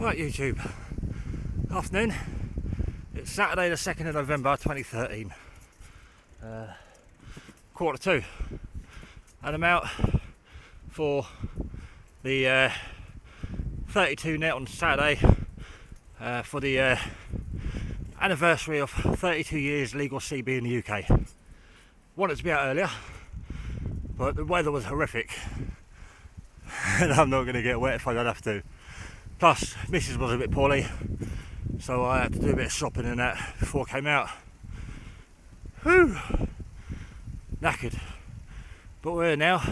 Right, YouTube. Afternoon. It's Saturday the 2nd of November 2013. 1:45. And I'm out for the 32 net on Saturday for the anniversary of 32 years legal CB in the UK. Wanted to be out earlier, but the weather was horrific and I'm not going to get wet if I don't have to. Plus, Mrs was a bit poorly, so I had to do a bit of shopping and that before I came out. Whew! Knackered. But we're here now.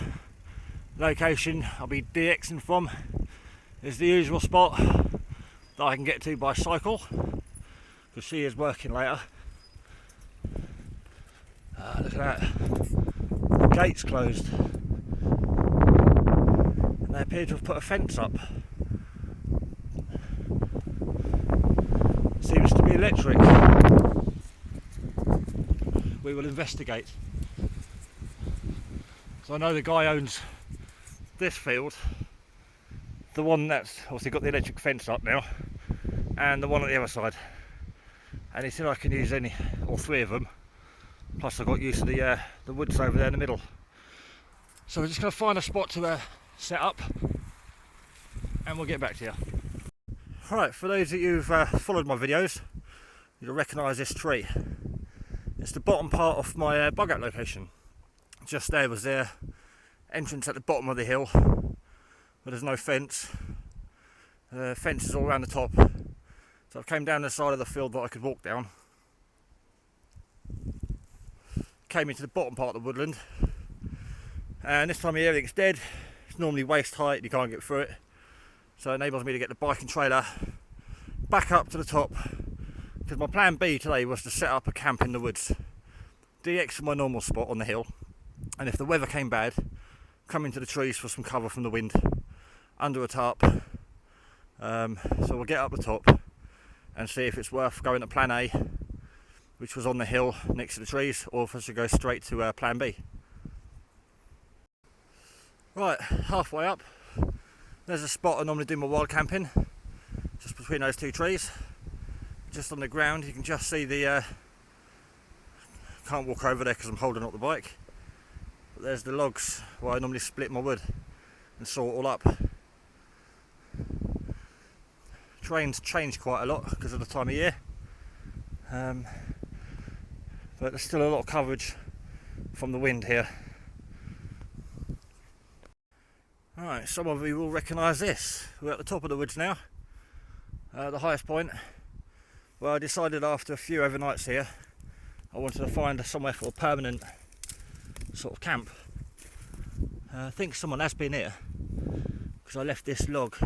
Location I'll be DXing from is the usual spot that I can get to by cycle, because she is working later. Look at that. The gate's closed. And they appear to have put a fence up. Seems to be electric. We will investigate. So I know the guy owns this field, the one that's obviously got the electric fence up now, and the one on the other side. And he said I can use any or three of them. Plus I got used to the woods over there in the middle. So we're just going to find a spot to set up, and we'll get back to you. Right, for those of you who've followed my videos, you'll recognise this tree. It's the bottom part of my bug out location. Just there was their entrance at the bottom of the hill, but there's no fence. Fence is all around the top. So I came down the side of the field that I could walk down. Came into the bottom part of the woodland. And this time of year everything's dead. It's normally waist height, you can't get through it. So it enables me to get the bike and trailer back up to the top, because my plan B today was to set up a camp in the woods. DX from my normal spot on the hill, and if the weather came bad, come into the trees for some cover from the wind, under a tarp. So we'll get up the top and see if it's worth going to plan A, which was on the hill next to the trees, or if I should go straight to plan B. Right, halfway up. There's a spot I normally do my wild camping, just between those two trees. Just on the ground, you can just see the, can't walk over there because I'm holding up the bike, but there's the logs where I normally split my wood and saw it all up. Terrain's changed quite a lot because of the time of year, but there's still a lot of coverage from the wind here. Alright, some of you will recognise this. We're at the top of the woods now, the highest point. Well, I decided after a few overnights here, I wanted to find somewhere for a permanent sort of camp. I think someone has been here, because I left this log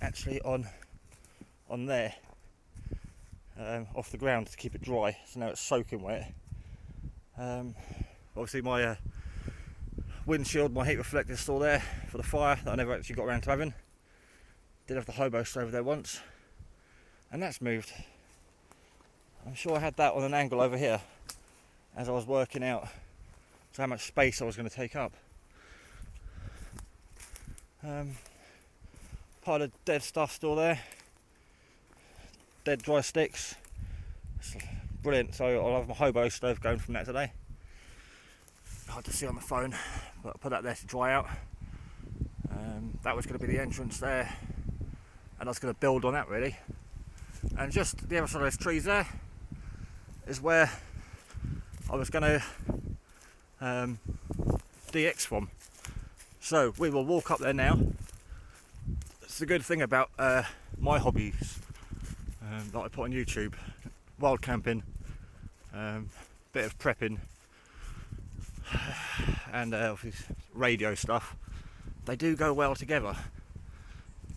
actually on there, off the ground to keep it dry, so now it's soaking wet. Obviously my windshield, my heat reflector is still there for the fire that I never actually got around to having. Did have the hobo stove there once, and that's moved. I'm sure I had that on an angle over here as I was working out how much space I was going to take up. Pile of dead stuff still there, dead dry sticks. It's brilliant. So I'll have my hobo stove going from that today. Hard to see on the phone, but I'll put that there to dry out. That was going to be the entrance there, and I was going to build on that really. And just the other side of those trees there is where I was going to DX from. So we will walk up there now. It's the good thing about my hobbies that I put on YouTube: wild camping, bit of prepping, and obviously radio stuff. They do go well together.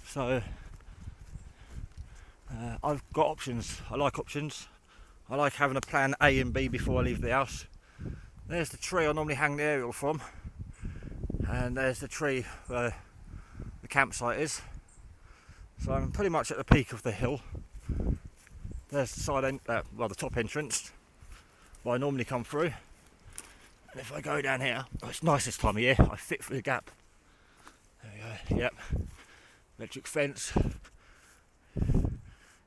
So I've got options. I like options. I like having a plan A and B before I leave the house. There's the tree I normally hang the aerial from, and there's the tree where the campsite is. So I'm pretty much at the peak of the hill. There's the side the top entrance where I normally come through. And if I go down here, it's nice this time of year, I fit through the gap. There we go, yep. electric fence.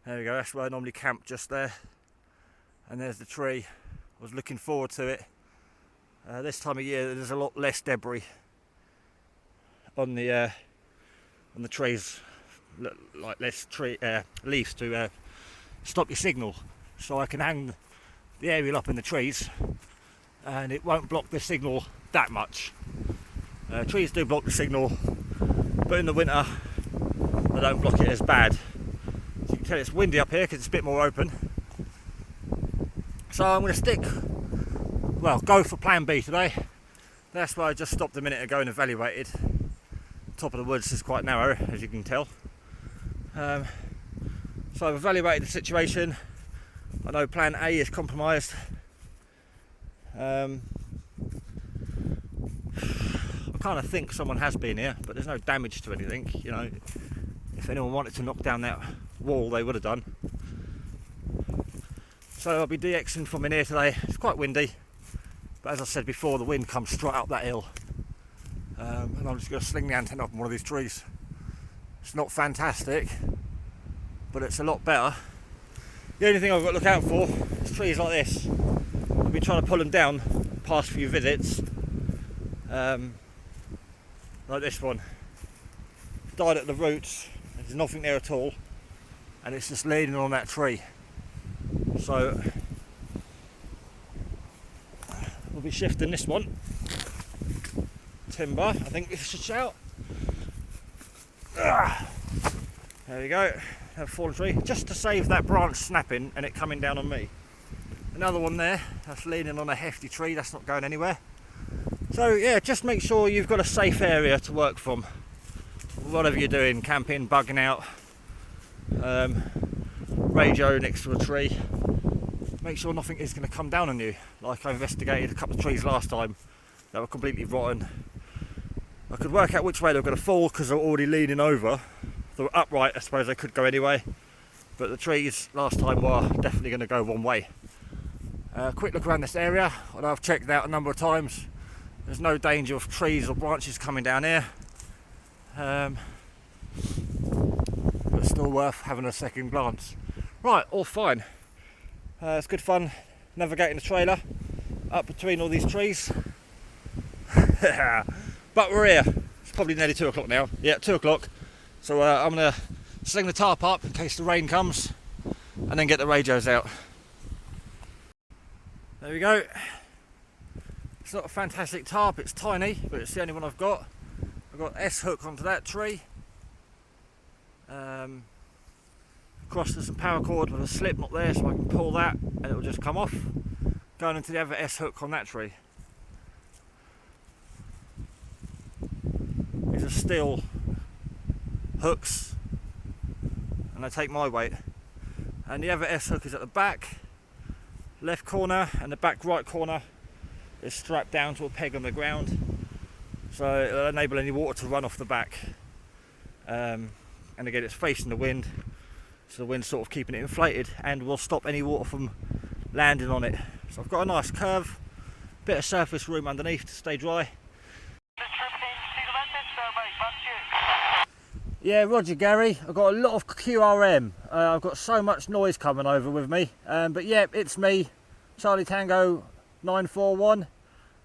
There we go, that's where I normally camp, just there. And there's the tree. I was looking forward to it. This time of year there's a lot less debris on the trees, like less leaves to stop your signal. So I can hang the aerial up in the trees and it won't block the signal that much. Trees do block the signal, but in the winter they don't block it as bad. So you can tell it's windy up here because it's a bit more open. So I'm going to go for plan B today. That's why I just stopped a minute ago and evaluated. Top of the woods is quite narrow, as you can tell. So I've evaluated the situation. I know plan A is compromised. I kind of think someone has been here, but there's no damage to anything. You know, if anyone wanted to knock down that wall, they would have done. So I'll be DXing from in here today. It's quite windy, but as I said before, the wind comes straight up that hill. And I'm just going to sling the antenna up on one of these trees. It's not fantastic, but it's a lot better. The only thing I've got to look out for is trees like this. I've been trying to pull them down the past few visits. Like this one. Died at the roots, there's nothing there at all, and it's just leaning on that tree. So we'll be shifting this one. Timber, I think this should shout. There we go, a fallen tree, just to save that branch snapping and it coming down on me. Another one there, that's leaning on a hefty tree, that's not going anywhere. So yeah, just make sure you've got a safe area to work from. Whatever you're doing, camping, bugging out, radio next to a tree. Make sure nothing is going to come down on you. Like I investigated a couple of trees last time that were completely rotten. I could work out which way they were going to fall because they were already leaning over. If they were upright, I suppose they could go anyway. But the trees last time were definitely going to go one way. Quick look around this area. Although I've checked it out a number of times, there's no danger of trees or branches coming down here. But still worth having a second glance. Right, all fine. It's good fun navigating the trailer up between all these trees. But we're here. It's probably nearly 2 o'clock now. Yeah, 2 o'clock. So I'm going to sling the tarp up in case the rain comes and then get the radios out. There we go. It's not a fantastic tarp, it's tiny, but it's the only one I've got. I've got S-hook onto that tree. Across to some paracord with a slip knot there, so I can pull that and it'll just come off. Going into the other S-hook on that tree. These are steel hooks and they take my weight. And the other S-hook is at the back left corner, and the back right corner is strapped down to a peg on the ground, so it'll enable any water to run off the back. And again, it's facing the wind, so the wind's sort of keeping it inflated and will stop any water from landing on it. So I've got a nice curve, bit of surface room underneath to stay dry. Yeah, Roger Gary, I've got a lot of QRM. I've got so much noise coming over with me. But yeah, it's me, Charlie Tango 941.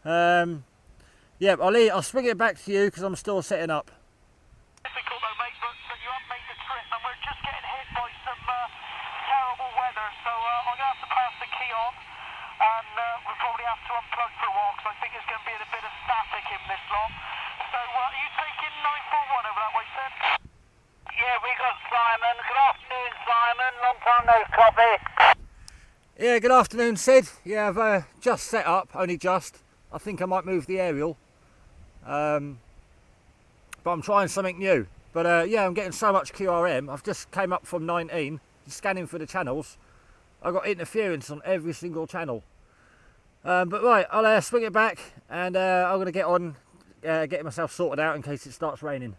Yeah, I'll swing it back to you because I'm still setting up. Difficult though, mate, but you have made the trip and we're just getting hit by some terrible weather. So I'm going to have to pass the key on and we'll probably have to unplug for a while because I think there's going to be a bit of static in this lot. So are you taking 941 over that way, sir? Yeah, we got Simon. Good afternoon, Simon. Long time no copy. Yeah, good afternoon, Sid. Yeah, I've just set up, only just. I think I might move the aerial. But I'm trying something new. But yeah, I'm getting so much QRM. I've just came up from 19, scanning for the channels. I've got interference on every single channel. But right, I'll swing it back and I'm going to get on getting myself sorted out in case it starts raining.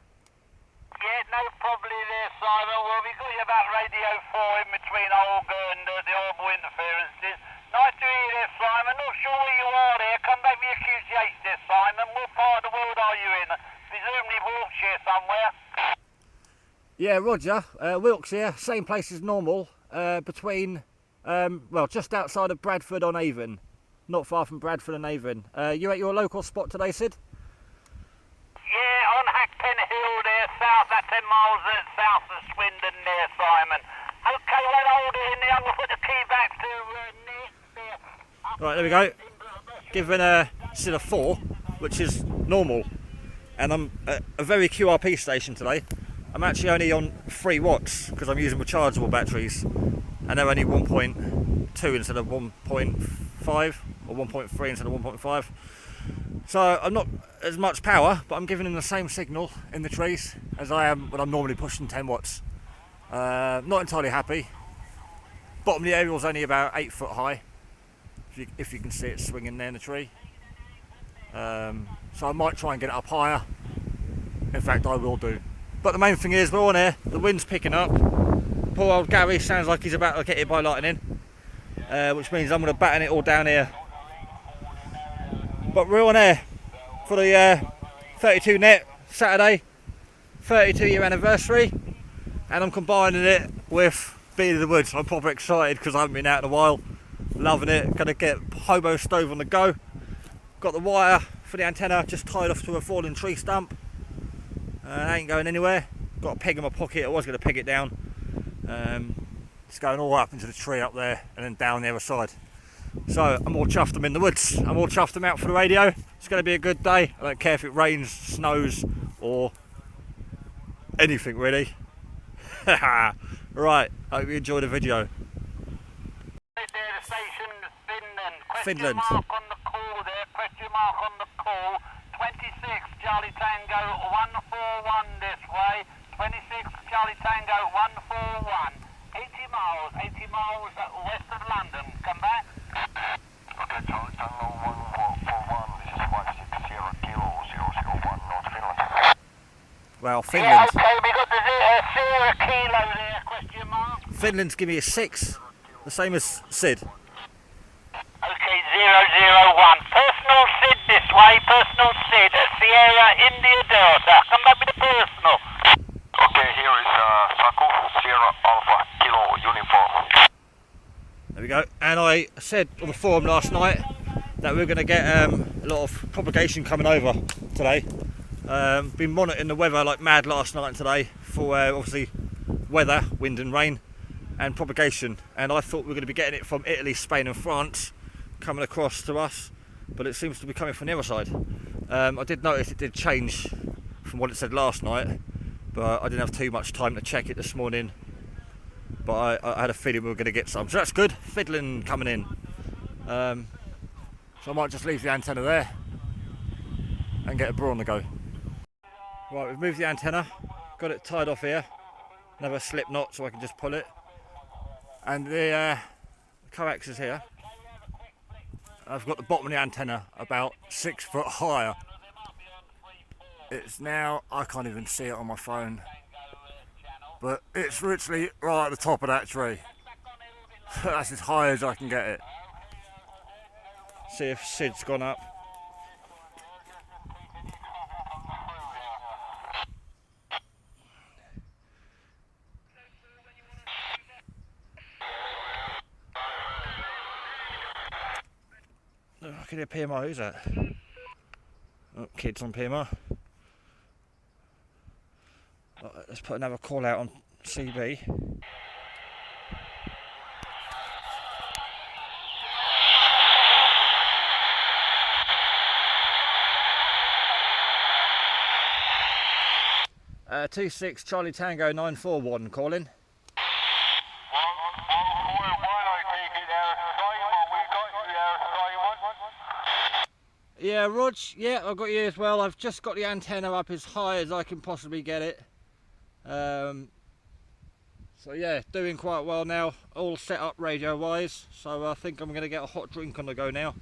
Yeah, no problem there, Simon. Well, we've got you about Radio 4 in between Olga and the horrible interferences. Nice to hear you there, Simon. Not sure where you are there. Come back with your QTH there, Simon. What part of the world are you in? Presumably Wiltshire somewhere. Yeah, Roger. Wilkes here, same place as normal, between, well, just outside of Bradford on Avon. Not far from Bradford and Avon. You at your local spot today, Sid? Yeah, on Hackpen Hill there, south, that's 10 miles south of Swindon there, Simon. Okay, well, hold it in there, I'm going to put the key back to Nick there. Right, there we go. Giving Sid a 4, which is normal. And I'm at a very QRP station today. I'm actually only on 3 watts because I'm using rechargeable batteries. And they're only 1.2 instead of 1.5, or 1.3 instead of 1.5. So I'm not as much power, but I'm giving them the same signal in the trees as I am when I'm normally pushing 10 watts. Not entirely happy. Bottom of the aerial's only about 8 foot high, if you can see it swinging there in the tree. So I might try and get it up higher. In fact, I will do. But the main thing is, we're on here, the wind's picking up. Poor old Gary sounds like he's about to get hit by lightning, which means I'm going to batten it all down here. But we're on air for the 32 net Saturday 32-year anniversary, and I'm combining it with Beat of the Woods. I'm proper excited because I haven't been out in a while. Loving it. Gonna get hobo stove on the go. Got the wire for the antenna just tied off to a fallen tree stump. It ain't going anywhere. Got a peg in my pocket. I was going to peg it down. It's going all up into the tree up there and then down the other side. So I'm all chuffed I'm in the woods. I'm all chuffed I'm out for the radio. It's going to be a good day. I don't care if it rains, snows or anything really. Right, hope you enjoyed the video. Finland. Question mark on the call there, question mark on the call. 26 Charlie Tango 141 this way. 26 Charlie Tango 141. 80 miles west of London. Come back. Okay, Charlie Tango 141. This is 160 kilo 001 North Finland. Well, Yeah, Finland. okay, we got the 0 kilo there, question mark. Finland's giving me a 6, the same as Sid. Okay, 001. Personal Sid this way, personal Sid. Sierra India Delta. Come back with the personal. Okay, here is Saku, Sierra Alpha Kilo Uniform. There we go. And I said on the forum last night that we're going to get a lot of propagation coming over today. Been monitoring the weather like mad last night and today for obviously weather, wind and rain, and propagation. And I thought we were going to be getting it from Italy, Spain and France coming across to us, but it seems to be coming from the other side. I did notice it did change from what it said last night, but I didn't have too much time to check it this morning. But I had a feeling we were going to get some, so that's good. Fiddling coming in. So I might just leave the antenna there and get a brew on the go. Right, we've moved the antenna, got it tied off here, another slip knot so I can just pull it, and the coax is here. I've got the bottom of the antenna about 6 foot higher. It's now, I can't even see it on my phone, but it's literally right at the top of that tree. That's as high as I can get it. See if Sid's gone up. I can hear PMR, who's that? Oh, kids on PMR. Let's put another call out on CB. Uh, 26 Charlie Tango 941 calling. Yeah, Rog, yeah, I've got you as well. I've just got the antenna up as high as I can possibly get it. So yeah, doing quite well now, all set up radio wise, so I think I'm going to get a hot drink on the go now.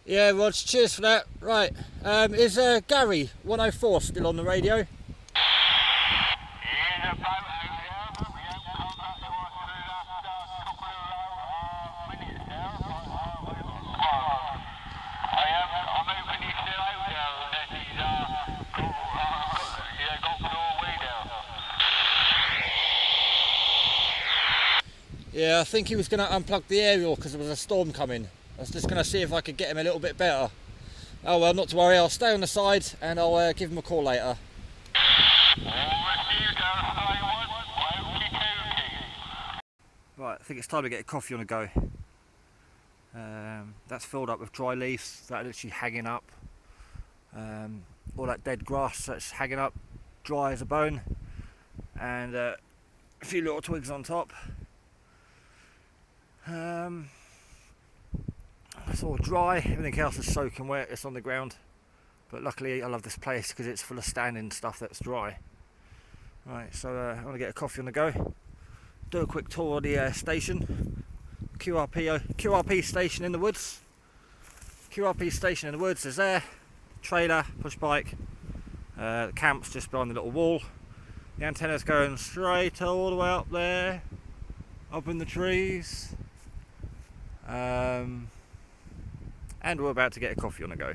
Yeah, Rog, cheers for that. Right, is Gary 104 still on the radio? Yeah, I think he was going to unplug the aerial because there was a storm coming. I was just going to see if I could get him a little bit better. Oh well, not to worry, I'll stay on the side and I'll give him a call later. Right, I think it's time to get a coffee on the go. That's filled up with dry leaves that are literally hanging up. All that dead grass that's hanging up, dry as a bone, and a few little twigs on top. It's all dry, everything else is soaking wet, it's on the ground. But luckily I love this place because it's full of standing stuff that's dry. Right, so I want to get a coffee on the go. Do a quick tour of the station. QRP station in the woods. QRP station in the woods is there. Trailer, push bike. The camp's just behind the little wall. The antenna's going straight all the way up there, up in the trees. And we're about to get a coffee on the go.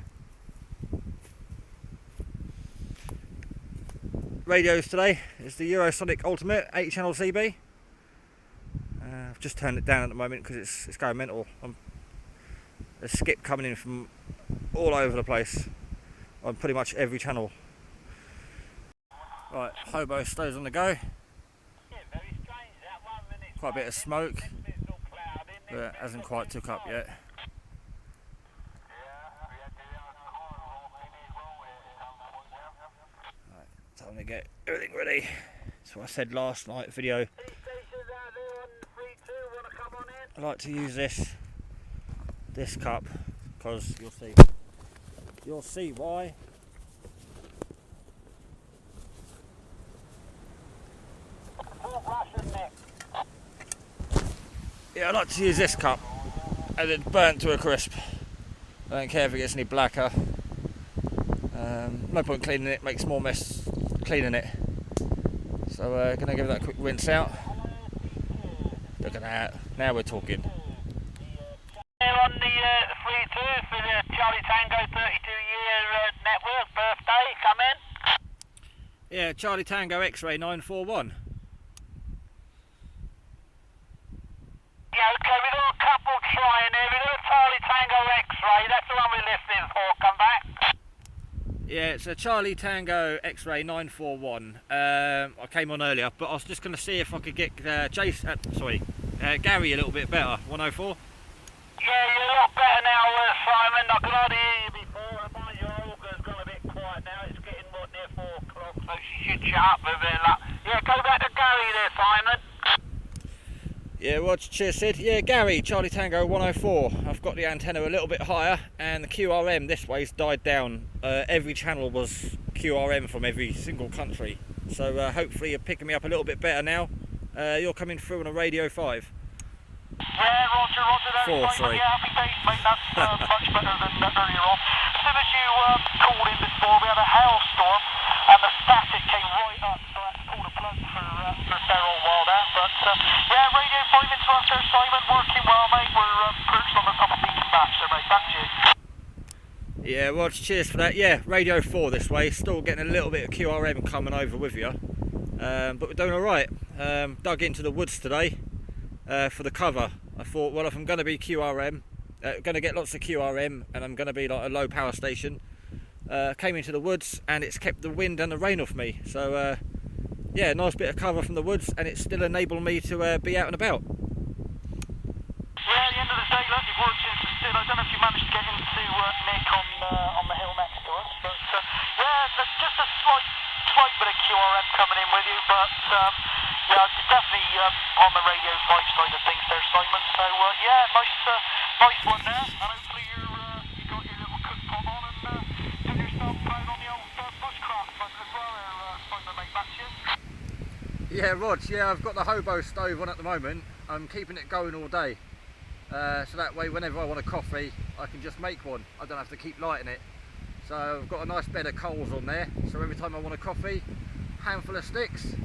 Radios today is the Eurosonic Ultimate 8 channel CB. I've just turned it down at the moment because it's going mental. There's skip coming in from all over the place on pretty much every channel. Right, hobo stoves on the go. Quite a bit of smoke, but it hasn't quite took up yet. Right, time to get everything ready. That's what I said last night video. I like to use this cup because you'll see why. Yeah, I like to use this cup and it's burnt to a crisp. I don't care if it gets any blacker. No point cleaning it, makes more mess cleaning it. So gonna give that a quick rinse out. Look at that, now we're talking. On the 3-2 for the Charlie Tango 32-year network birthday, come in. Yeah, Charlie Tango X-Ray 941. Yeah, okay, we've got a couple trying here. We've got a Charlie Tango X-Ray, that's the one we're listening for, come back. Yeah, it's a Charlie Tango X-Ray 941. I came on earlier, but I was just going to see if I could get Gary a little bit better. 104. Yeah, you're a lot better now, Simon. I could hardly hear you before. Mind you, Olga's gone a bit quiet now. It's getting near 4 o'clock, so she should shut up with it. Yeah, go back to Gary there, Simon. Yeah, well, cheers, Sid. Yeah, Gary, Charlie Tango 104. I've got the antenna a little bit higher, and the QRM this way's died down. Every channel was QRM from every single country. So hopefully you're picking me up a little bit better now. You're coming through on a Radio 5. Yeah, Roger, Four, sorry. Yeah, happy days, mate. That's much better than earlier on. As soon as you called in before, we had a hailstorm, and the static came right up, so I had to pull the plug for Daryl while there. But yeah, Radio 5 into us there, Simon. Working well, mate. We're perched on a decent batch there, mate. Back to you. Yeah, well, cheers for that. Yeah, Radio 4 this way. Still getting a little bit of QRM coming over with you. But we're doing alright. Dug into the woods today. For the cover, I thought, well, if I'm going to be QRM, going to get lots of QRM, and I'm going to be like a low power station, came into the woods and it's kept the wind and the rain off me. So yeah, nice bit of cover from the woods, and it's still enabled me to be out and about. Yeah, at the end of the day, look, you've worked into still. I don't know if you managed to get into Nick on the hill next to us, but yeah, there's just a slight bit of QRM coming in with you, but yeah, it's definitely on the Radio 5 side of things there, Simon. So yeah, nice one there, and hopefully you got your little cook pot on and done yourself proud on the old bushcraft front as well there, Simon, mate. Back to you. Yeah, Rog, yeah, I've got the hobo stove on at the moment. I'm keeping it going all day. So that way, whenever I want a coffee, I can just make one. I don't have to keep lighting it. So I've got a nice bed of coals on there. So every time I want a coffee, handful of sticks.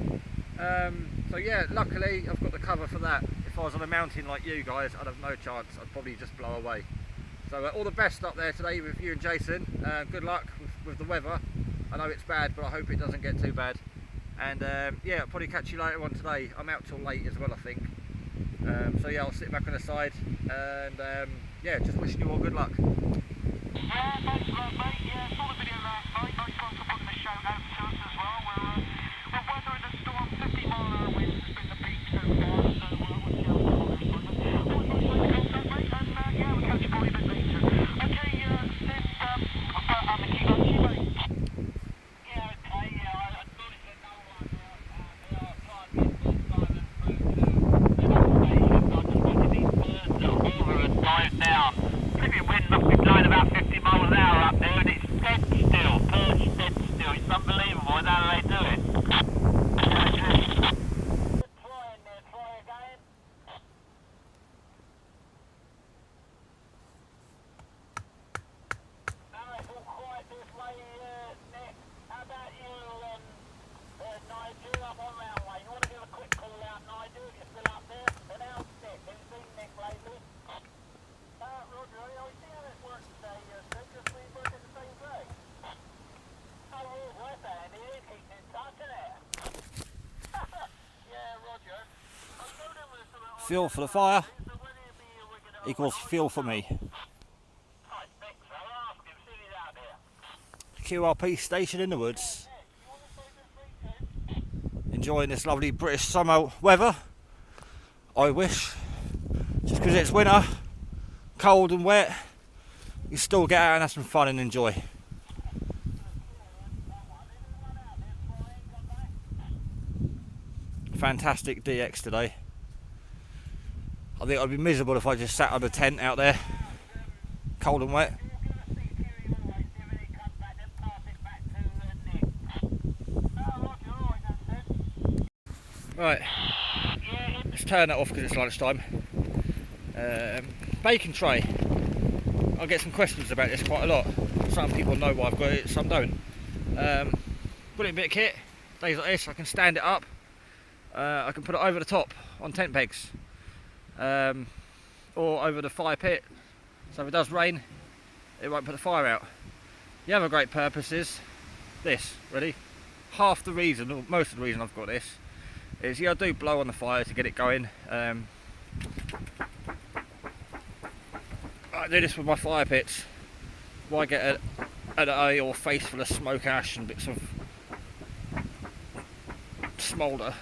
So yeah, luckily I've got the cover for that. If I was on a mountain like you guys, I'd have no chance. I'd probably just blow away. So all the best up there today with you and Jason. Good luck with the weather. I know it's bad, but I hope it doesn't get too bad. And yeah, I'll probably catch you later on today. I'm out till late as well, I think. So yeah, I'll sit back on the side and yeah, just wishing you all good luck. Yeah, thanks for that, mate. Yeah, saw the video last night. Nice one for putting a shout out to us as well. We're weathering the storm, 50-mile-an-hour winds has been the peak so far, so we'll see how we go on this one. Always nice to make contact, mate, and yeah, we'll catch you probably a bit later. Okay, Sid, I'll start on the key on you, mate. Yeah, okay, yeah, I noticed that no one, they are trying to get this time and through to the station. I just wanted these birds that are over and dive down. Maybe wind must be blowing about 50 miles an hour up there, and it's dead still, perched dead still. It's unbelievable how they do it. Try in there, try again. No, it's all quiet this way, Nick. How about you, Nigel, up on Railway? You want to give a quick call out, Nigel, if you're still up there? Announce Nick. Have you seen Nick lately? Roger, I see how it works today, Sid. Just we work at the same day. Oh, it is worth that, and it is keeping in touch, isn't it? Yeah, Roger. I told him with something on Fuel for the fire so when he'll be here, we're going to... equals fuel for me. I think so. I'll ask him, see if he's out there. QRP station in the woods. Enjoying this lovely British summer weather. I wish. Just because it's winter, cold and wet, you still get out and have some fun and enjoy. Fantastic DX today. I think I'd be miserable if I just sat on a tent out there, cold and wet. Right, let's turn that off because it's lunchtime. Bacon tray. I get some questions about this quite a lot. Some people know why I've got it, some don't. Brilliant bit of kit. Days like this, I can stand it up. I can put it over the top on tent pegs, or over the fire pit. So if it does rain, it won't put the fire out. The other great purpose is this. Ready? Half the reason, or most of the reason I've got this, is I do blow on the fire to get it going. I do this with my fire pits. Why get an eye or face full of smoke ash and bits of smoulder?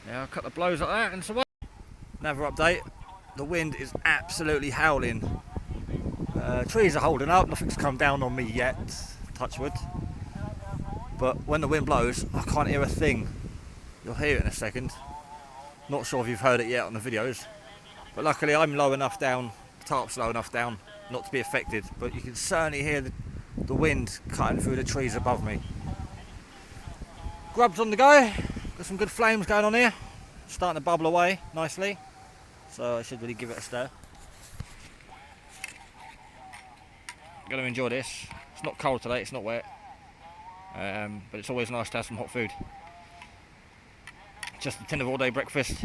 Yeah, I'll cut the blows like that and so on. Another update, the wind is absolutely howling. Trees are holding up, nothing's come down on me yet, touch wood. But when the wind blows, I can't hear a thing. You'll hear it in a second. Not sure if you've heard it yet on the videos, but luckily I'm low enough down, the tarp's low enough down not to be affected, but you can certainly hear the wind cutting through the trees above me. Grub's on the go, got some good flames going on here, starting to bubble away nicely, so I should really give it a stir. Going to enjoy this. It's not cold today, it's not wet, but it's always nice to have some hot food. Just a tin of all-day breakfast.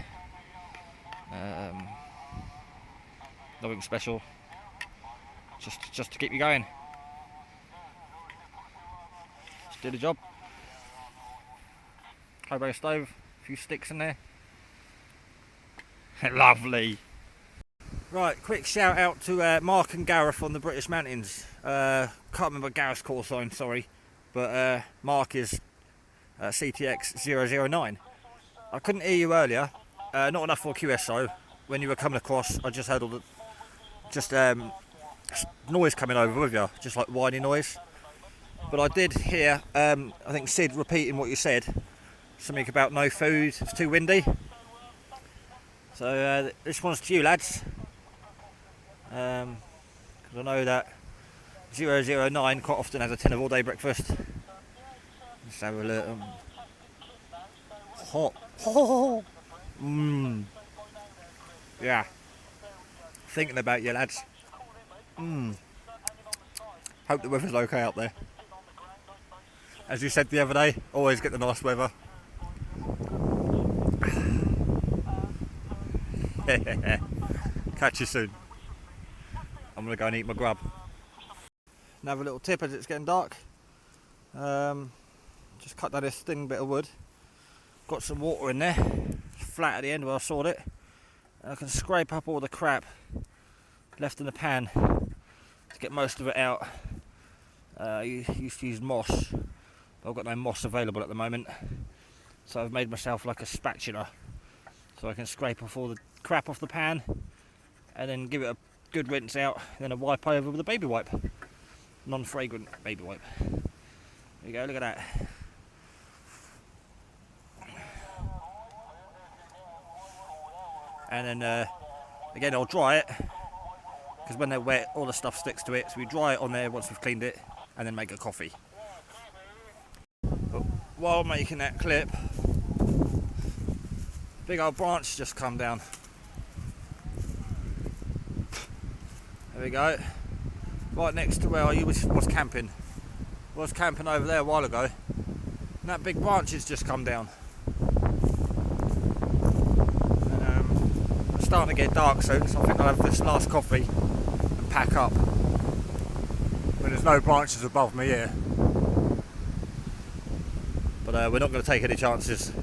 Nothing special. Just to keep you going. Just do the job. Hobo stove, a few sticks in there. Lovely. Right, quick shout out to Mark and Gareth on the British Mountains. Can't remember Gareth's call sign, sorry, but Mark is CTX 009. I couldn't hear you earlier, not enough for QSO. When you were coming across, I just heard all the noise coming over with you, just like whiny noise. But I did hear, I think Sid repeating what you said, something about no food, it's too windy. So this one's to you lads, because I know that 009 quite often has a tin of all-day breakfast. Let's have a look. Hot. Oh. Yeah. Thinking about you lads. Hope the weather's okay out there. As you said the other day, always get the nice weather. Catch you soon. I'm gonna go and eat my grub. Another little tip as it's getting dark. Just cut down this thin bit of wood. Got some water in there, flat at the end where I sawed it. I can scrape up all the crap left in the pan to get most of it out. I used to use moss, but I've got no moss available at the moment, so I've made myself like a spatula so I can scrape off all the crap off the pan and then give it a good rinse out, then a wipe over with a baby wipe, non-fragrant baby wipe. There you go, look at that. And then again I'll dry it, because when they're wet all the stuff sticks to it, so we dry it on there once we've cleaned it and then make a coffee. But while making that clip, big old branch just come down. There we go, right next to where I was camping. Was camping over there a while ago, and that big branch has just come down. It's starting to get dark soon, so I think I'll have this last coffee and pack up. But there's no branches above me here. But we're not going to take any chances.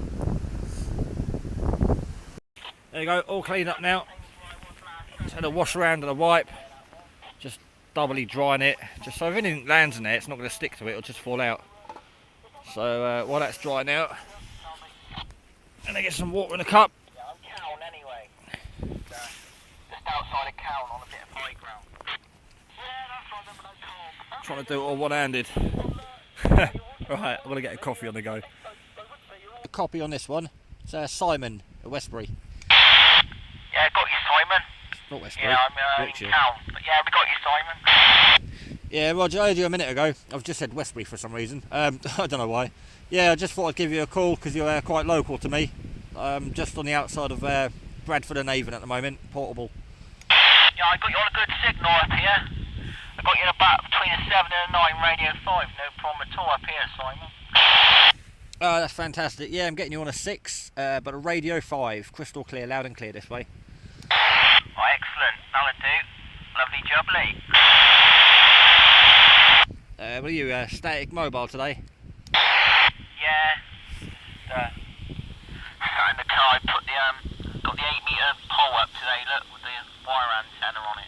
There you go, all cleaned up now. Just had a wash around and a wipe. Just doubly drying it, just so if anything lands in there, it's not going to stick to it, it'll just fall out. So while that's drying out, and I get some water in a cup. Yeah, I'm Cowan anyway. Just outside of Cowan on a bit of high ground. Yeah, that's right, remember that calm. Trying to do it all one-handed. Right, I'm going to get a coffee on the go. A copy on this one. It's Simon at Westbury. Yeah, got you, Simon. Not Westbury. Yeah, I'm in Cowan. But yeah, we got you, Simon. Yeah, Roger, I heard you a minute ago. I've just said Westbury for some reason. I don't know why. Yeah, I just thought I'd give you a call because you're quite local to me. Just on the outside of Bradford and Avon at the moment, portable. Yeah, I got you on a good signal up here. I got you in about between a 7 and a 9 radio 5, no problem at all up here, Simon. Oh, that's fantastic. Yeah, I'm getting you on a 6, but a radio 5, crystal clear, loud and clear this way. Oh, excellent, that'll do. Lovely jubbly. What are you, static mobile today? Yeah. In the car, I put got the 8-metre pole up today, look, with the wire antenna on it.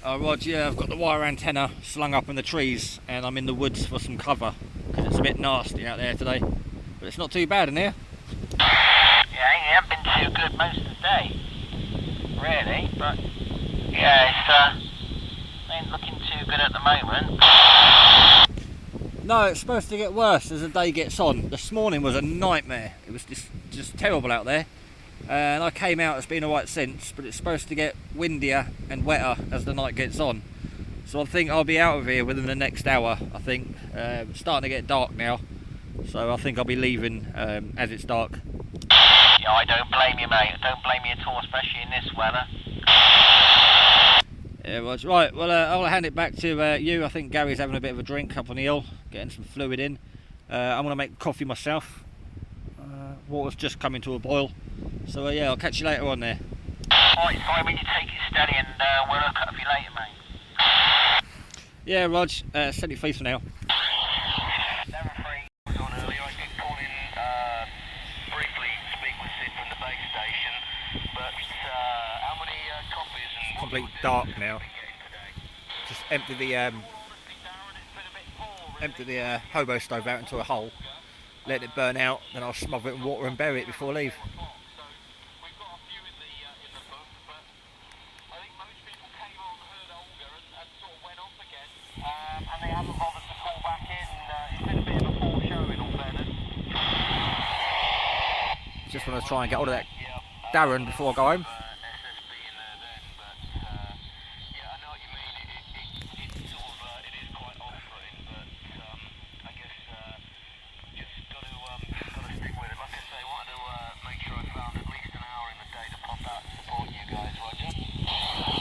Oh, Rog, yeah, I've got the wire antenna slung up in the trees, and I'm in the woods for some cover, because it's a bit nasty out there today. But it's not too bad in here. Yeah, it hasn't been too good most of the day, really, but yeah, it's ain't looking too good at the moment. No, it's supposed to get worse as the day gets on. This morning was a nightmare. It was just terrible out there. And I came out, it's been alright since, but it's supposed to get windier and wetter as the night gets on. So I think I'll be out of here within the next hour, I think. It's starting to get dark now, so I think I'll be leaving as it's dark. Yeah, I don't blame you, mate. I don't blame you at all, especially in this weather. Yeah, right, well I'll hand it back to you. I think Gary's having a bit of a drink up on the hill, getting some fluid in. I'm going to make coffee myself. Water's just coming to a boil. So yeah, I'll catch you later on there. Alright, Simon, you take it steady and we'll look up you later, mate. Yeah, Rog, send it free for now. 7-3 was on earlier. I did call in briefly to speak with Sid from the base station, but how many copies and Complete dark now. Just empty the hobo stove out into a hole, let it burn out, then I'll smother it in water and bury it before I leave. And they haven't bothered to call back in. It's been a bit of a poor show in all fairness. Just want to try and get hold of that Darren before I go home.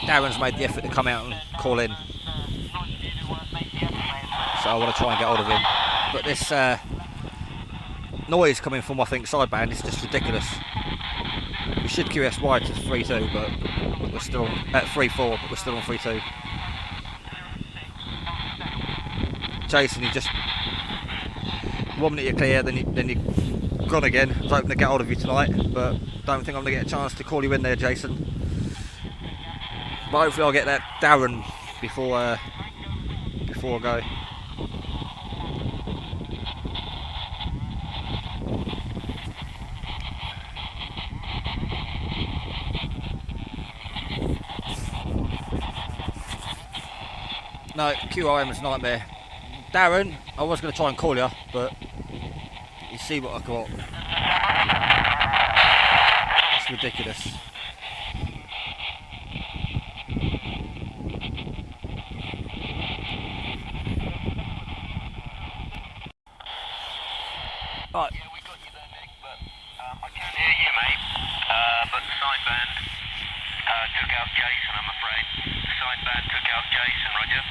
Darren's made the effort to come out and call in, so I want to try and get hold of him. But this noise coming from, I think, sideband is just ridiculous. We should QSY to 3.2, but we're still at 3.4, but we're still on 3.2. Jason, you just 1 minute you're clear, then you gone again. I was hoping to get hold of you tonight, but don't think I'm going to get a chance to call you in there, Jason. But hopefully I'll get that Darren before I go. No, QRM is a nightmare. Darren, I was going to try and call you, but you see what I got. It's ridiculous. Right. Yeah, we got you there, Nick, but I can't hear you, mate. But the sideband took out Jason, I'm afraid. The sideband took out Jason, Roger.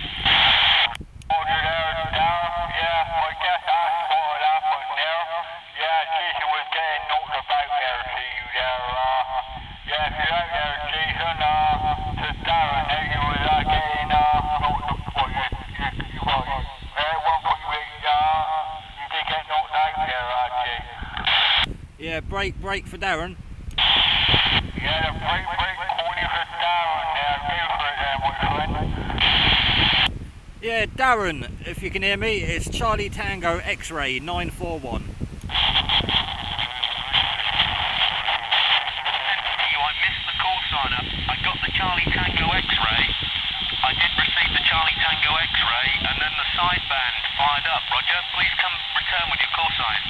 Roger there, Darren. Yeah, I guess that's what had happened there. Yeah, Jason was getting knocked about there to you there. Yeah, if you're out there, Jason, to Darren there, you was getting knocked about. Yeah, break for Darren. Yeah, the break, only for Darren there. Go for it there, my friend. Yeah, Darren, if you can hear me, it's Charlie Tango X-Ray 941. I missed the call sign up. I got the Charlie Tango X-Ray. I did receive the Charlie Tango X-Ray, and then the sideband fired up. Roger, please come return with your call sign.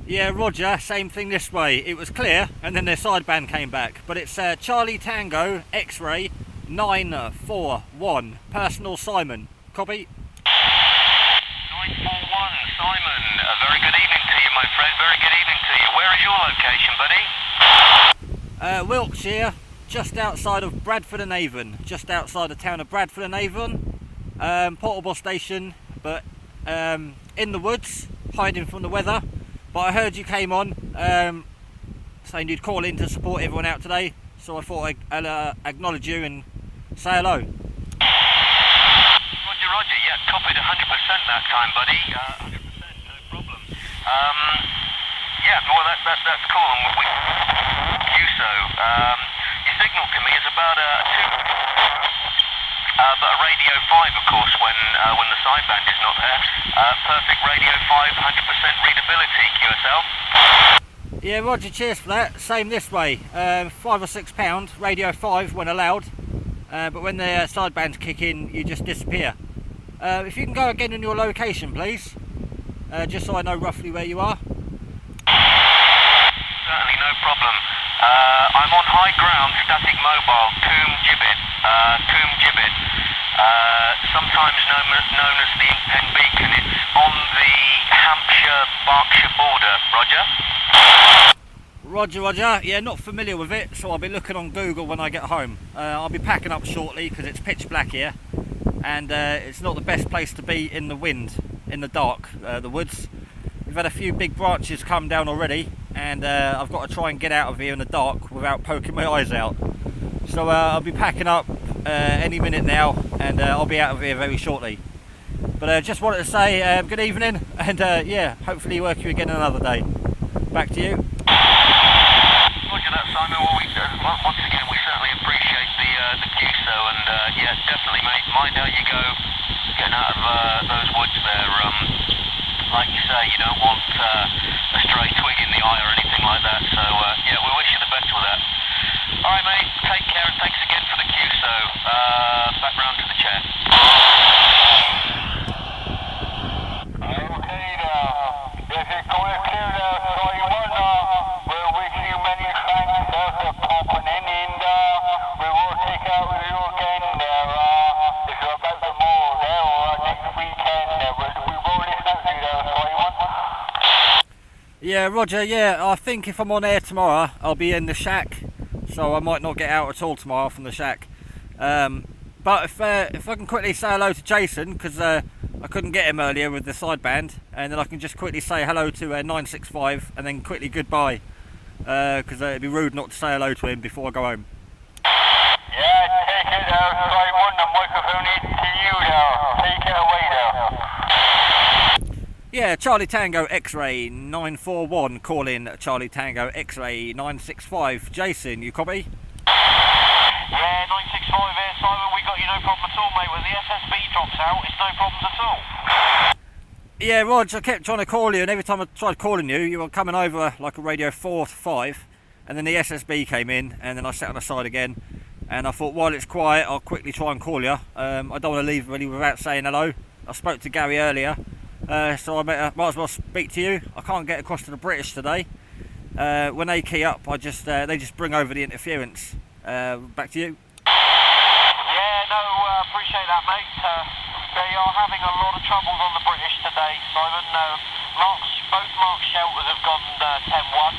Yeah, Roger, same thing this way. It was clear, and then their sideband came back. But it's Charlie Tango X-Ray 941, personal Simon. Copy? 941, Simon. Very good evening to you, my friend. Very good evening to you. Where is your location, buddy? Wiltshire, just outside of Bradford and Avon. Just outside the town of Bradford and Avon. Portable station, but in the woods, hiding from the weather. But I heard you came on saying you'd call in to support everyone out today, so I thought I'd acknowledge you and say hello. Roger, yeah, copied 100% that time, buddy. 100%, no problem. Yeah, well, that's cool, and we you so. Your signal to me is about but Radio 5, of course, when the sideband is not there. Perfect Radio 5, 100% readability, QSL. Yeah, Roger, cheers for that. Same this way. £5 or £6, Radio 5 when allowed. But when the sidebands kick in, you just disappear. If you can go again in your location, please. Just so I know roughly where you are. Certainly, no problem. I'm on high ground, static mobile, Coombe Gibbet. Sometimes known as the Pen Beacon. It's on the Hampshire-Berkshire border. Roger? Roger. Yeah, not familiar with it, so I'll be looking on Google when I get home. I'll be packing up shortly because it's pitch black here, and it's not the best place to be in the wind, in the dark, the woods. We've had a few big branches come down already, and I've got to try and get out of here in the dark without poking my eyes out. So I'll be packing up any minute now, and I'll be out of here very shortly. But just wanted to say good evening, and yeah, hopefully work you again another day. Back to you. Roger that, Simon. Well, once again, we certainly appreciate the QSO, and yeah, definitely, mate. Mind how you go getting out of those woods there. Like you say, you don't want a stray twig in the eye or anything like that. So yeah, we wish you the best with that. All right, mate. Take care, and thanks again for the QSO. Back round to the chair. Okay, this is going clear there, Simon. We'll wish you many thanks for popping in, and we will take out with you again there. If you're about tomorrow there, or next weekend there, we will listen to you there, Simon. Yeah, Roger, yeah, I think if I'm on air tomorrow, I'll be in the shack, so I might not get out at all tomorrow from the shack. But if I can quickly say hello to Jason, because I couldn't get him earlier with the sideband, and then I can just quickly say hello to 965, and then quickly goodbye, because it'd be rude not to say hello to him before I go home. Yeah, take it there, Simon. The microphone is to you there. Take it away there. Yeah, Charlie Tango X-Ray 941 calling Charlie Tango X-Ray 965. Jason, you copy? Yeah, 965 here, Simon. We got you, no problem at all, mate. When the SSB drops out, it's no problems at all. Yeah, Rog, I kept trying to call you, and every time I tried calling you, you were coming over like a radio 4 to 5, and then the SSB came in, and then I sat on the side again, and I thought, while it's quiet, I'll quickly try and call you. I don't want to leave really without saying hello. I spoke to Gary earlier, so I might as well speak to you. I can't get across to the British today. When they key up, they just bring over the interference. Back to you. Yeah, no, appreciate that, mate. They are having a lot of troubles on the British today, Simon. Both Mark shelters have gone 10-1,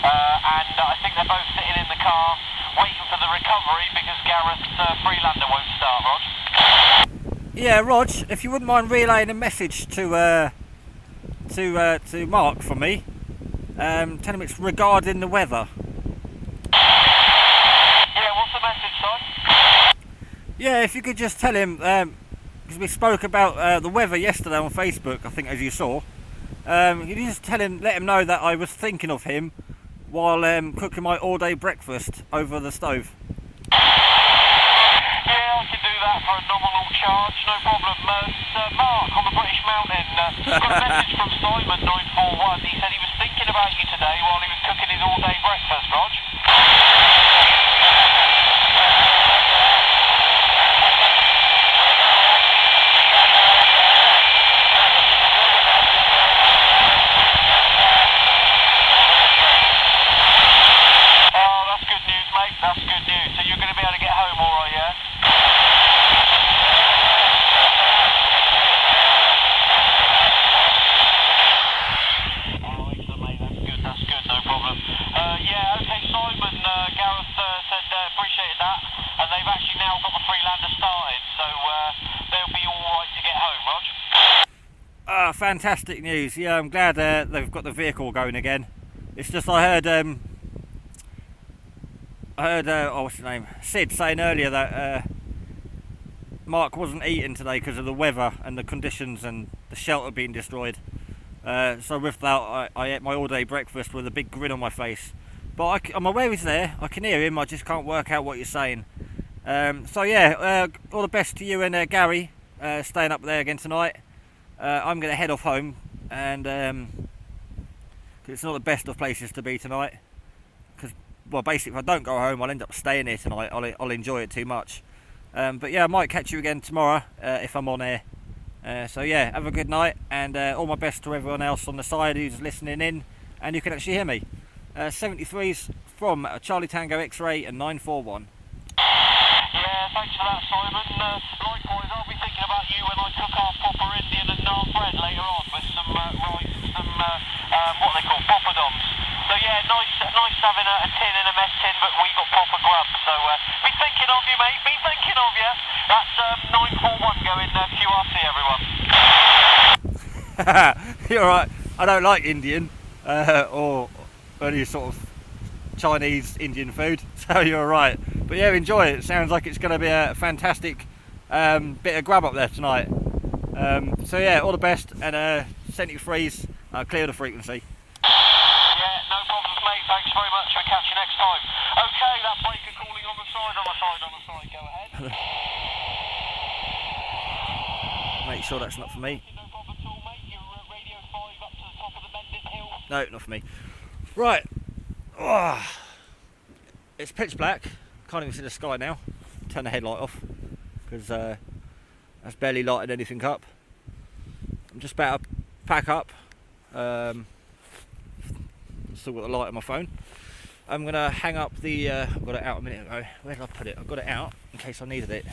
and I think they're both sitting in the car waiting for the recovery because Gareth's Freelander won't start, Rog. Yeah, Rog, if you wouldn't mind relaying a message to Mark from me, tell him it's regarding the weather. Yeah, what's the message, son? Yeah, if you could just tell him, because we spoke about the weather yesterday on Facebook, I think, as you saw. You just let him know that I was thinking of him while cooking my all-day breakfast over the stove. Yeah, I can do that for a nominal charge, no problem. Mark on the British Mountain got a message from Simon 941. He said he was thinking about you today while he was cooking his all-day breakfast, Rog. Oh, that's good news, mate. That's good news. So you're going to be able to get home all right, yeah? Oh, excellent, mate. That's good, no problem. Yeah, okay, Simon, Gareth said appreciated that, and they've actually now got the Freelander started, so they'll be all right to get home, Rog. Fantastic news. Yeah, I'm glad they've got the vehicle going again. It's just I heard what's his name? Sid saying earlier that Mark wasn't eating today because of the weather and the conditions and the shelter being destroyed. So with that, I ate my all-day breakfast with a big grin on my face. But I'm aware he's there. I can hear him. I just can't work out what you're saying. So yeah, all the best to you and Gary staying up there again tonight. I'm going to head off home, and cause it's not the best of places to be tonight. Because, well, basically, if I don't go home, I'll end up staying here tonight. I'll enjoy it too much. But yeah, I might catch you again tomorrow if I'm on air. So yeah, have a good night, and all my best to everyone else on the side who's listening in, and you can actually hear me. 73s from Charlie Tango X-Ray and 941. Yeah, thanks for that, Simon. Likewise, I'll be thinking about you when I cook our proper Indian and naan bread later on with some rice, some what they call poppadoms. So yeah, nice having a tin in a mess tin, but we got proper grub. So be thinking of you, mate. Be thinking of you. That's 941 going QRP, everyone. You're right. I don't like Indian or any sort of Chinese Indian food, so you're right. But yeah, enjoy it. Sounds like it's going to be a fantastic bit of grub up there tonight. So yeah, all the best, and 73s, clear the frequency. Yeah, no problems, mate. Thanks very much. I'll catch you next time. Okay, that breaker calling on the side. Go ahead. Make sure that's not for me. No problem at all, mate. You're Radio 5 up to the top of the Mendon Hill. No, not for me. Right. Oh, it's pitch black. Can't even see the sky now. Turn the headlight off because that's barely lighted anything up. I'm just about to pack up. Still got the light on my phone. I'm gonna hang up the. I got it out a minute ago. Where did I put it? I got it out in case I needed it,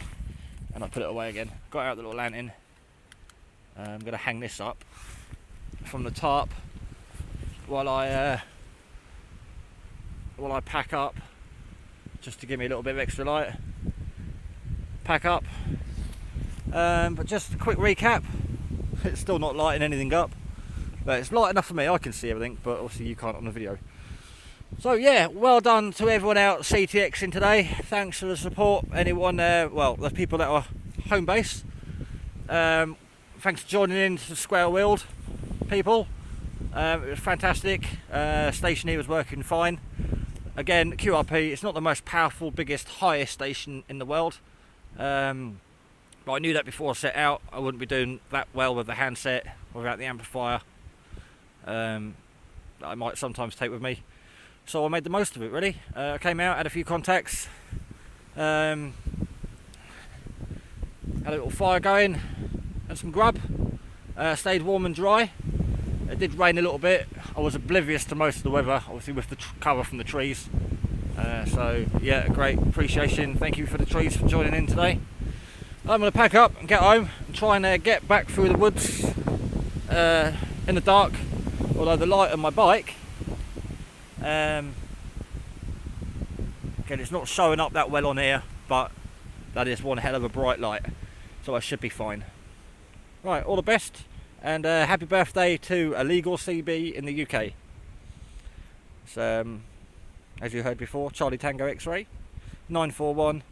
and I put it away again. Got out the little lantern. I'm gonna hang this up from the tarp while I pack up, just to give me a little bit of extra light. Pack up. But just a quick recap. It's still not lighting anything up, but it's light enough for me. I can see everything, but obviously you can't on the video. So yeah, well done to everyone out CTXing today. Thanks for the support. Anyone, well, the people that are home base. Thanks for joining in to Square Wheeled. people. It was fantastic. Station here was working fine. Again, QRP, it's not the most powerful, biggest, highest station in the world. But I knew that before I set out. I wouldn't be doing that well with the handset without the amplifier that I might sometimes take with me. So I made the most of it, really. I came out, had a few contacts, had a little fire going, and some grub. Stayed warm and dry. It did rain a little bit. I was oblivious to most of the weather, obviously with the cover from the trees. So yeah, great appreciation. Thank you for the trees for joining in today. I'm going to pack up and get home and try and get back through the woods in the dark. Although the light on my bike, again, it's not showing up that well on here, but that is one hell of a bright light, so I should be fine. Right, all the best, and happy birthday to a legal CB in the UK. So, as you heard before, Charlie Tango X-Ray 941,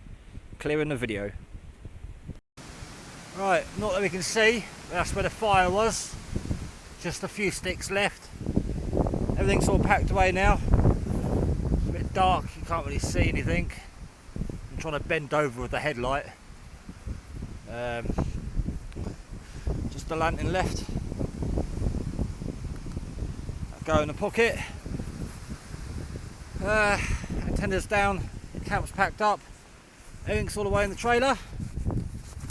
clearing the video. Right, not that we can see, that's where the fire was. Just a few sticks left. Everything's all packed away now. It's a bit dark, you can't really see anything. I'm trying to bend over with the headlight. Just the lantern left. Go in the pocket. Antennas down, the camp's packed up. Everything's all the way in the trailer.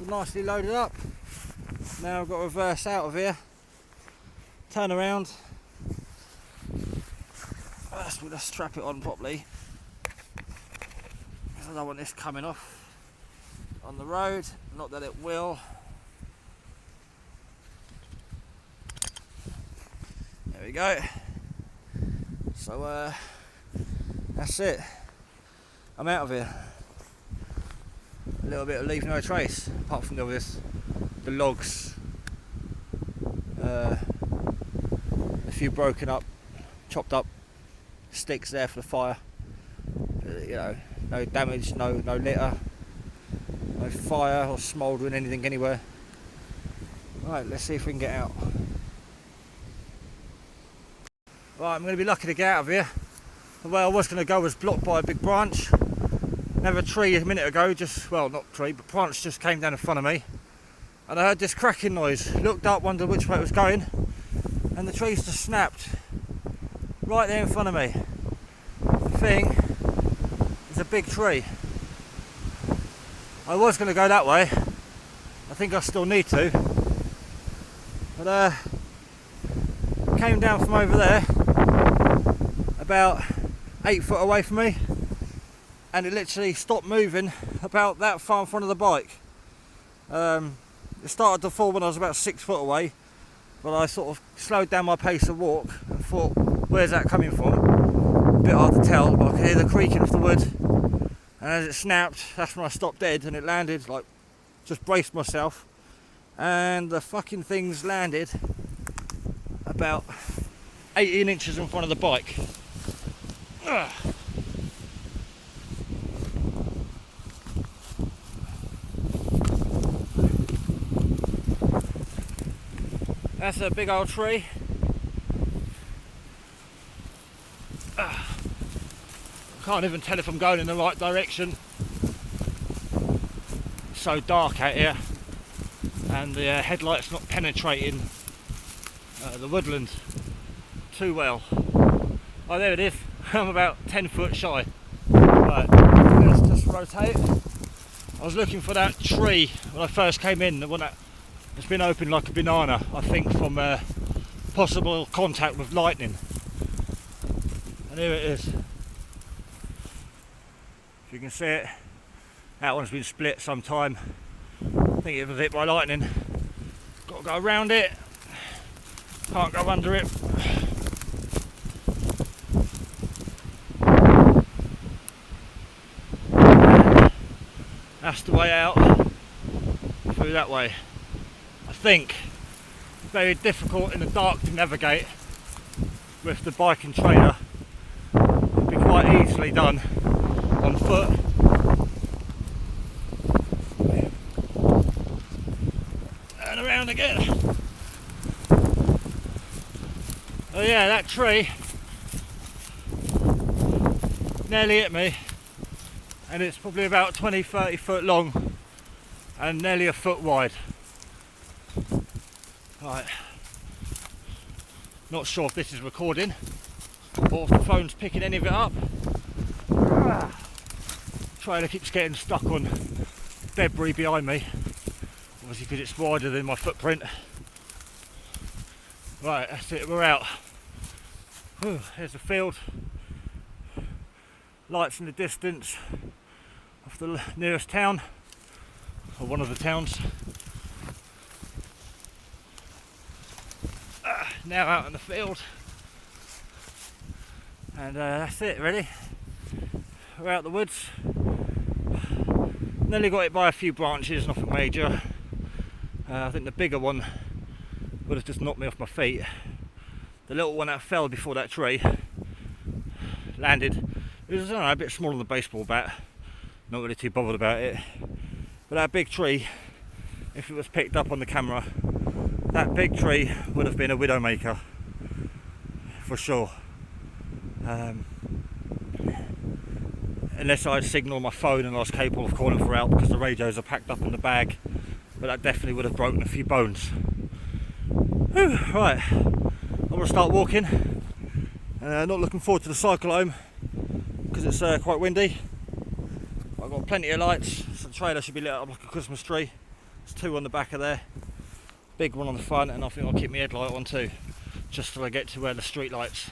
All nicely loaded up. Now I've got to reverse out of here. Turn around. We'll just strap it on properly, because I don't want this coming off on the road. Not that it will. There we go. So that's it. I'm out of here. A little bit of leave no trace, apart from the logs, a few broken up, chopped up sticks there for the fire. You know, no damage, no litter, no fire or smouldering anything anywhere. Right, let's see if we can get out. Right, I'm going to be lucky to get out of here. The way I was going to go was blocked by a big branch. Another tree a minute ago, well, not tree, but branch just came down in front of me. And I heard this cracking noise. Looked up, wondered which way it was going, and the tree's just snapped. Right there in front of me. The thing is a big tree. I was going to go that way. I think I still need to. But came down from over there, about 8 foot away from me, and it literally stopped moving about that far in front of the bike. It started to fall when I was about 6 foot away, but I sort of slowed down my pace of walk and thought, where's that coming from? A bit hard to tell, but I could hear the creaking of the wood, and as it snapped, that's when I stopped dead, and it landed, like, just braced myself, and the fucking thing's landed about 18 inches in front of the bike. Ugh. That's a big old tree. Can't even tell if I'm going in the right direction. It's so dark out here, and the headlight's not penetrating the woodland too well. Oh, there it is. I'm about 10 foot shy. Right, let's just rotate. I was looking for that tree when I first came in, the one that has been open like a banana, I think, from possible contact with lightning. And here it is. If you can see it, that one's been split sometime. I think it was hit by lightning. Got to go around it. Can't go under it. That's the way out, through that way. I think very difficult in the dark to navigate with the bike and trailer. It'd be quite easily done on foot. And around again. So yeah, that tree nearly hit me, and it's probably about 20-30 foot long and nearly a foot wide. Right, not sure if this is recording or if the phone's picking any of it up. Trailer keeps getting stuck on debris behind me, obviously because it's wider than my footprint. Right, that's it, we're out. Whew, there's the field, lights in the distance of the nearest town, or one of the towns. Now out in the field, and that's it really. We're out the woods. Nearly got hit by a few branches, nothing major. I think the bigger one would have just knocked me off my feet. The little one that fell before that tree landed. It was, I don't know, a bit smaller than a baseball bat. Not really too bothered about it. But that big tree, if it was picked up on the camera, that big tree would have been a widowmaker for sure. Unless I had signal on my phone and I was capable of calling for help, because the radios are packed up in the bag, but that definitely would have broken a few bones. Whew, right, I'm going to start walking. Not looking forward to the cycle home because it's quite windy. I've got plenty of lights, so the trailer should be lit up like a Christmas tree. There's two on the back of there, big one on the front, and I think I'll keep my headlight on too, just till I get to where the street lights